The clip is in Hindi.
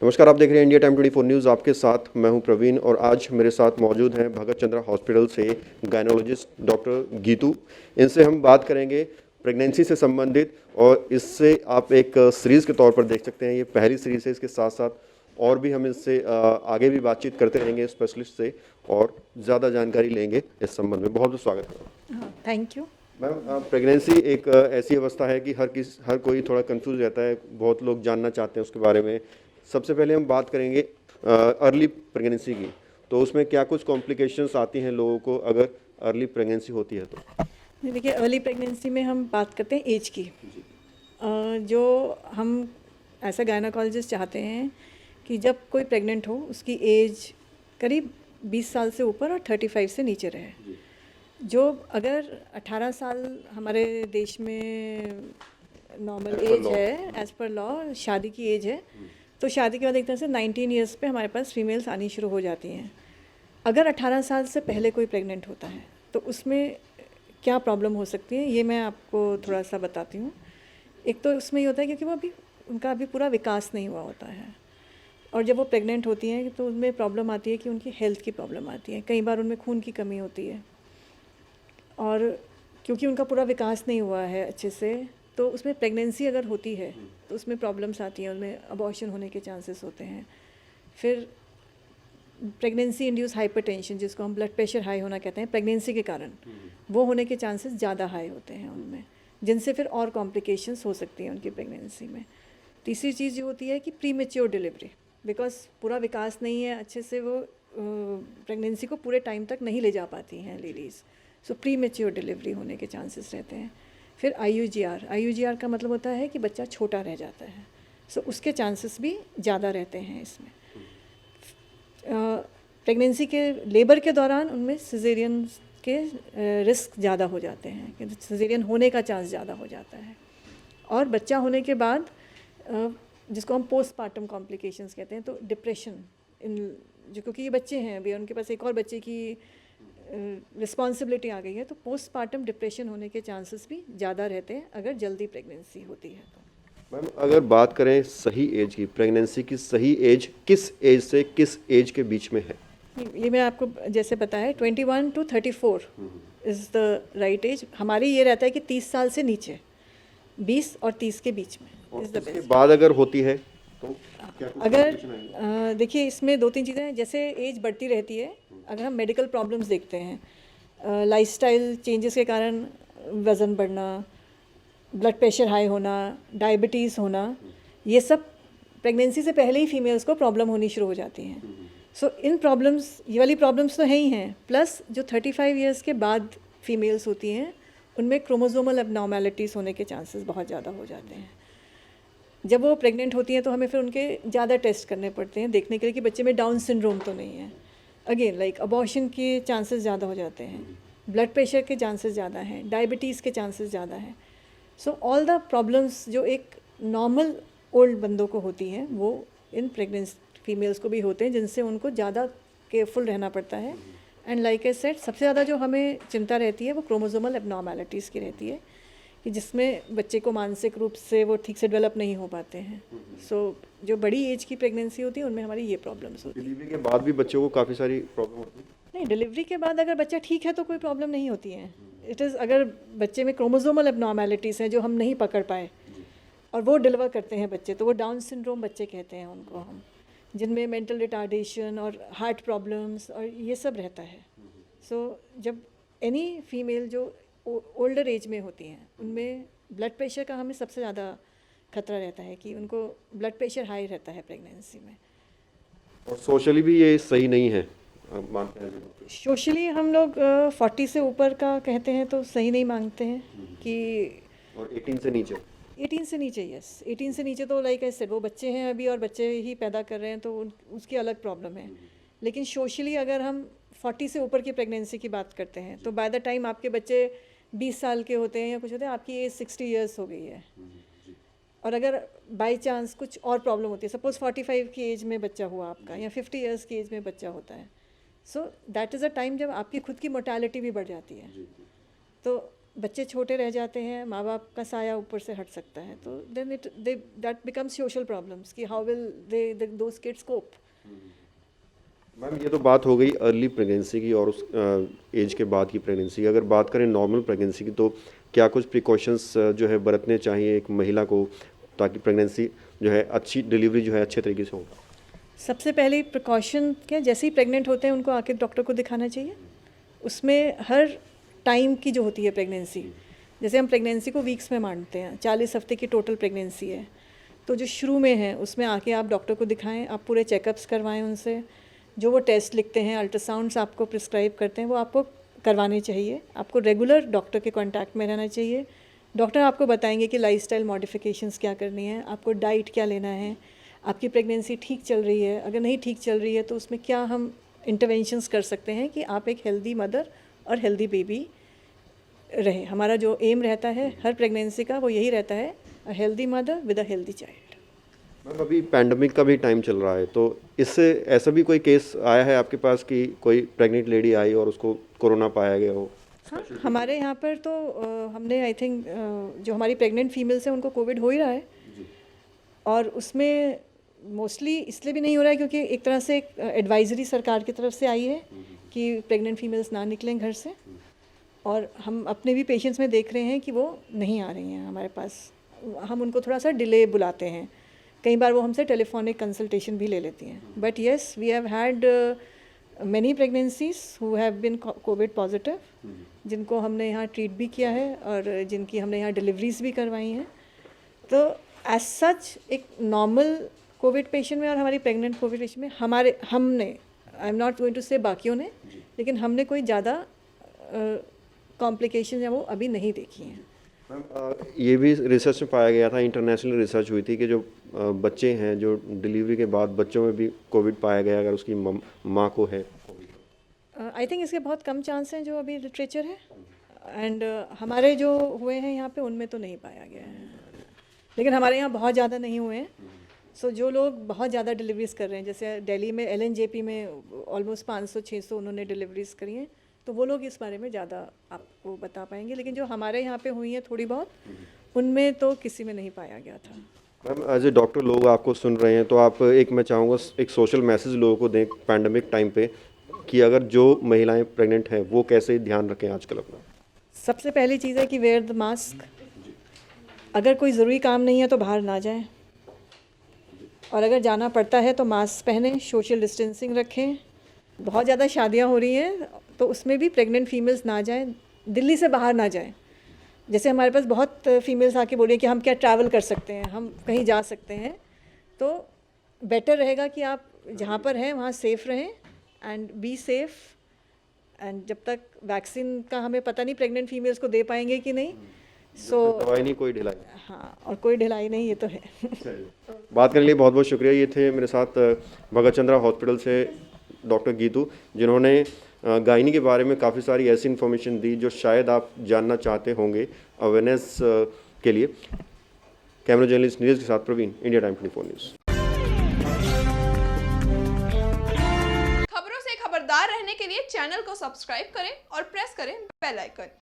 नमस्कार, आप देख रहे हैं इंडिया टाइम 24 न्यूज़। आपके साथ मैं हूं प्रवीण और आज मेरे साथ मौजूद हैं भगत चंद्रा हॉस्पिटल से गायनोलॉजिस्ट डॉक्टर गीतू। इनसे हम बात करेंगे प्रेगनेंसी से संबंधित और इससे आप एक सीरीज़ के तौर पर देख सकते हैं। ये पहली सीरीज़ है, इसके साथ साथ और भी हम इससे आगे भी बातचीत करते रहेंगे स्पेशलिस्ट से और ज़्यादा जानकारी लेंगे इस संबंध में। बहुत बहुत स्वागत है। हाँ, थैंक यू। मैम, प्रेगनेंसी एक ऐसी अवस्था है कि हर कोई थोड़ा कंफ्यूज रहता है। बहुत लोग जानना चाहते हैं उसके बारे में। सबसे पहले हम बात करेंगे अर्ली प्रेगनेंसी की। तो उसमें क्या कुछ कॉम्प्लिकेशंस आती हैं लोगों को अगर अर्ली प्रेगनेंसी होती है तो? देखिए, अर्ली प्रेगनेंसी में हम बात करते हैं एज की। जो हम ऐसा गायनाकोलॉजिस्ट चाहते हैं कि जब कोई प्रेग्नेंट हो उसकी एज करीब 20 साल से ऊपर और 35 से नीचे रहे। जो अगर 18 साल हमारे देश में नॉर्मल एज है, एज़ पर लॉ शादी की एज है, तो शादी के बाद एक तरह से 19 ईयर्स पे हमारे पास फीमेल्स आनी शुरू हो जाती हैं। अगर 18 साल से पहले कोई प्रेग्नेंट होता है तो उसमें क्या प्रॉब्लम हो सकती है, ये मैं आपको थोड़ा सा बताती हूँ। एक तो उसमें ये होता है क्योंकि वो उनका अभी पूरा विकास नहीं हुआ होता है, और जब वो प्रेग्नेंट होती हैं तो उनमें प्रॉब्लम आती है कि उनकी हेल्थ की प्रॉब्लम आती है। कई बार उनमें खून की कमी होती है, और क्योंकि उनका पूरा विकास नहीं हुआ है अच्छे से, तो उसमें प्रेगनेंसी अगर होती है तो उसमें प्रॉब्लम्स आती हैं, उनमें अबॉर्शन होने के चांसेस होते हैं। फिर प्रेगनेंसी इंड्यूस हाइपरटेंशन, जिसको हम ब्लड प्रेशर हाई होना कहते हैं प्रेगनेंसी के कारण, वो होने के चांसेस ज़्यादा हाई होते हैं उनमें, जिनसे फिर और कॉम्प्लिकेशंस हो सकती हैं उनकी प्रेगनेंसी में। तीसरी चीज़ जो होती है कि प्री मेच्योर डिलीवरी, बिकॉज पूरा विकास नहीं है अच्छे से, वो प्रेगनेंसी को पूरे टाइम तक नहीं ले जा पाती हैं लेडीज़, सो प्री मेच्योर डिलीवरी होने के चांसेस रहते हैं। फिर आईयूजीआर का मतलब होता है कि बच्चा छोटा रह जाता है, सो उसके चांसेस भी ज़्यादा रहते हैं इसमें। प्रेगनेंसी के लेबर के दौरान उनमें सिजेरियन के रिस्क ज़्यादा हो जाते हैं, कि सिजेरियन होने का चांस ज़्यादा हो जाता है। और बच्चा होने के बाद जिसको हम पोस्टपार्टम कॉम्प्लिकेशंस कहते हैं, तो डिप्रेशन इन जो, क्योंकि ये बच्चे हैं अभी, उनके पास एक और बच्चे की रिस्पॉन्सिबिलिटी आ गई है, तो पोस्टपार्टम डिप्रेशन होने के चांसेस भी ज़्यादा रहते हैं अगर जल्दी प्रेगनेंसी होती है तो। मैम, अगर बात करें सही एज की, प्रेगनेंसी की सही एज किस एज से किस एज के बीच में है? ये मैं आपको जैसे बताया, 21 to 34 is the right age. हमारी ये रहता है कि 30 साल से नीचे, 20 और 30 के बीच में इज़ द इसके बेस्ट। बाद अगर होती है तो क्या कुछ अगर complication आएंगी? देखिए, इसमें दो तीन चीज़ें हैं। जैसे एज बढ़ती रहती है, अगर हम मेडिकल प्रॉब्लम्स देखते हैं, लाइफस्टाइल चेंजेस के कारण वज़न बढ़ना, ब्लड प्रेशर हाई होना, डायबिटीज़ होना, ये सब प्रेगनेंसी से पहले ही फीमेल्स को प्रॉब्लम होनी शुरू हो जाती हैं। सो इन प्रॉब्लम्स, ये वाली प्रॉब्लम्स तो है ही हैं, प्लस जो 35 ईयर्स के बाद फीमेल्स होती हैं उनमें क्रोमोसोमल एबनॉर्मेलिटीज़ होने के चांसेस बहुत ज़्यादा हो जाते हैं। जब वो प्रेग्नेंट होती हैं तो हमें फिर उनके ज़्यादा टेस्ट करने पड़ते हैं, देखने के लिए कि बच्चे में डाउन सिंड्रोम तो नहीं है। अगेन लाइक अबॉर्शन के चांसेस ज़्यादा हो जाते हैं, ब्लड प्रेशर के चांसेस ज़्यादा हैं, डायबिटीज़ के चांसेस ज़्यादा हैं। सो ऑल द प्रॉब्लम्स जो एक नॉर्मल ओल्ड बंदों को होती हैं वो इन प्रेगनेंट फीमेल्स को भी होते हैं, जिनसे उनको ज़्यादा केयरफुल रहना पड़ता है। एंड लाइक आई सेड, सबसे ज़्यादा जो हमें चिंता रहती है वो क्रोमोसोमल एबनॉर्मेलिटीज़ की रहती है, कि जिसमें बच्चे को मानसिक रूप से वो ठीक से डेवलप नहीं हो पाते हैं। सो जो बड़ी एज की प्रेगनेंसी होती है उनमें हमारी ये प्रॉब्लम्स होती है। डिलीवरी के बाद भी बच्चों को काफ़ी सारी प्रॉब्लम होती है? नहीं, डिलीवरी के बाद अगर बच्चा ठीक है तो कोई प्रॉब्लम नहीं होती है। इट इज़ अगर बच्चे में क्रोमोसोमल एबनॉर्मेलिटीज़ हैं जो हम नहीं पकड़ पाए और वो डिलीवर करते हैं बच्चे, तो वो डाउन सिंड्रोम बच्चे कहते हैं उनको हम, जिनमें मेंटल रिटार्डेशन और हार्ट प्रॉब्लम्स और ये सब रहता है। सो जब एनी फीमेल जो ओल्डर एज में होती हैं उनमें ब्लड प्रेशर का हमें सबसे ज़्यादा खतरा रहता है, कि उनको ब्लड प्रेशर हाई रहता है प्रेगनेंसी में। और सोशली भी ये सही नहीं है, आप मानते हैं? सोशली हम लोग 40 से ऊपर का कहते हैं तो सही नहीं मांगते हैं कि और 18 से नीचे? 18 से नीचे, यस, 18 से नीचे तो लाइक ऐसे वो बच्चे हैं अभी और बच्चे ही पैदा कर रहे हैं, तो उसकी अलग प्रॉब्लम है। लेकिन सोशली अगर हम 40 से ऊपर की प्रेगनेंसी की बात करते हैं तो बाय द टाइम आपके बच्चे 20 साल के होते हैं या कुछ होते हैं, आपकी एज 60 ईयर्स हो गई है। और अगर बाई चांस कुछ और प्रॉब्लम होती है, सपोज़ 45 की एज में बच्चा हुआ आपका, या 50 ईयर्स की एज में बच्चा होता है, so that is a time जब आपकी खुद की मोर्टालिटी भी बढ़ जाती है। तो बच्चे छोटे रह जाते हैं, माँ बाप का साया ऊपर से हट सकता है, तो then that becomes social problems कि how will they those kids cope. Ma'am ये तो बात हो गई अर्ली प्रेगनेंसी की और उस एज के बाद की प्रेगनेंसी की। अगर बात करें नॉर्मल प्रेगनेंसी की तो क्या कुछ प्रिकॉशंस जो है बरतने चाहिए एक महिला को ताकि प्रेगनेंसी जो है अच्छी डिलीवरी जो है अच्छे तरीके से हो? सबसे पहले प्रिकॉशन क्या, जैसे ही प्रेग्नेंट होते हैं उनको आके डॉक्टर को दिखाना चाहिए। उसमें हर टाइम की जो होती है प्रेगनेंसी, जैसे हम प्रेगनेंसी को वीक्स में मानते हैं, 40 हफ्ते की टोटल प्रेगनेंसी है, तो जो शुरू में है उसमें आके आप डॉक्टर को दिखाएं, आप पूरे चेकअप्स करवाएं उनसे, जो वो टेस्ट लिखते हैं, अल्ट्रासाउंड्स आपको प्रिस्क्राइब करते हैं वो आपको करवाने चाहिए। आपको रेगुलर डॉक्टर के कांटेक्ट में रहना चाहिए। डॉक्टर आपको बताएंगे कि लाइफस्टाइल मॉडिफिकेशंस क्या करनी है, आपको डाइट क्या लेना है, आपकी प्रेगनेंसी ठीक चल रही है, अगर नहीं ठीक चल रही है तो उसमें क्या हम इंटरवेंशंस कर सकते हैं कि आप एक हेल्दी मदर और हेल्दी बेबी रहे। हमारा जो एम रहता है हर प्रेगनेंसी का वो यही रहता है, a healthy mother with a healthy child. Ma'am अभी पैंडमिक का भी टाइम चल रहा है, तो इससे ऐसा भी कोई केस आया है आपके पास कि कोई प्रेग्नेंट लेडी आई और उसको कोरोना पाया गया हो? हाँ, हमारे यहाँ पर तो हमने आई थिंक जो हमारी प्रेग्नेंट फीमेल्स हैं उनको कोविड हो ही रहा है, और उसमें मोस्टली इसलिए भी नहीं हो रहा है क्योंकि एक तरह से एक एडवाइजरी सरकार की तरफ से आई है कि प्रेग्नेंट फीमेल्स ना निकलें घर से, और हम अपने भी पेशेंट्स में देख रहे हैं कि वो नहीं आ रही हैं हमारे पास। हम उनको थोड़ा सा डिले बुलाते हैं, कई बार वो हमसे टेलीफोनिक कंसल्टेशन भी ले लेती हैं। But yes, we have had many pregnancies who have been COVID positive, जिनको हमने यहाँ ट्रीट भी किया है और जिनकी हमने यहाँ डिलीवरीज भी करवाई हैं। तो एज सच एक नॉर्मल कोविड पेशेंट में और हमारी प्रेग्नेंट कोविड पेशेंट में हमने I am not going to say बाकियों ने, लेकिन हमने कोई ज़्यादा कॉम्प्लिकेशन या वो अभी नहीं देखी हैं। मैम ये भी रिसर्च में पाया गया था, इंटरनेशनल रिसर्च हुई थी कि जो बच्चे हैं जो डिलीवरी के बाद बच्चों में भी कोविड पाया गया अगर उसकी माँ को है। आई थिंक इसके बहुत कम चांस हैं जो अभी लिटरेचर है, एंड हमारे जो हुए हैं यहाँ पे उनमें तो नहीं पाया गया है, लेकिन हमारे यहाँ बहुत ज़्यादा नहीं हुए हैं। सो जो लोग बहुत ज़्यादा डिलीवरीज कर रहे हैं, जैसे दिल्ली में LNJP में ऑलमोस्ट 500-600 उन्होंने डिलीवरीज करी हैं, तो वो लोग इस बारे में ज़्यादा आपको बता पाएंगे। लेकिन जो हमारे यहाँ पे हुई हैं थोड़ी बहुत, उनमें तो किसी में नहीं पाया गया था। मैम एज ए डॉक्टर लोग आपको सुन रहे हैं, तो आप एक मैं चाहूँगा एक सोशल मैसेज लोगों को दें पैंडमिक टाइम पे कि अगर जो महिलाएं प्रेग्नेंट हैं वो कैसे ध्यान रखें आजकल अपना। सबसे पहली चीज़ है कि वेयर द मास्क। अगर कोई ज़रूरी काम नहीं है तो बाहर ना जाएं, और अगर जाना पड़ता है तो मास्क पहनें, सोशल डिस्टेंसिंग रखें। बहुत ज़्यादा शादियाँ हो रही हैं तो उसमें भी प्रेग्नेंट फीमेल्स ना जाएं, दिल्ली से बाहर ना जाएं। जैसे हमारे पास बहुत फीमेल्स आके बोल रही हैं कि हम क्या ट्रैवल कर सकते हैं, हम कहीं जा सकते हैं, तो बेटर रहेगा कि आप जहाँ पर हैं वहाँ सेफ़ रहें एंड बी सेफ़। एंड जब तक वैक्सीन का हमें पता नहीं प्रेग्नेंट फीमेल्स को दे पाएंगे कि नहीं, सो दवाई नहीं कोई ढिलाई। हाँ, और कोई ढिलाई नहीं, ये तो है। बात करने के लिए बहुत बहुत शुक्रिया। ये थे मेरे साथ भगत चंद्रा हॉस्पिटल से डॉक्टर गीतू, जिन्होंने गायनी के बारे में काफ़ी सारी ऐसी इन्फॉर्मेशन दी जो शायद आप जानना चाहते होंगे अवेयरनेस के लिए। कैमरा जर्नलिस्ट नीरज के साथ प्रवीण, इंडिया टाइम 24 न्यूज़। खबरों से खबरदार रहने के लिए चैनल को सब्सक्राइब करें और प्रेस करें बेल आइकन।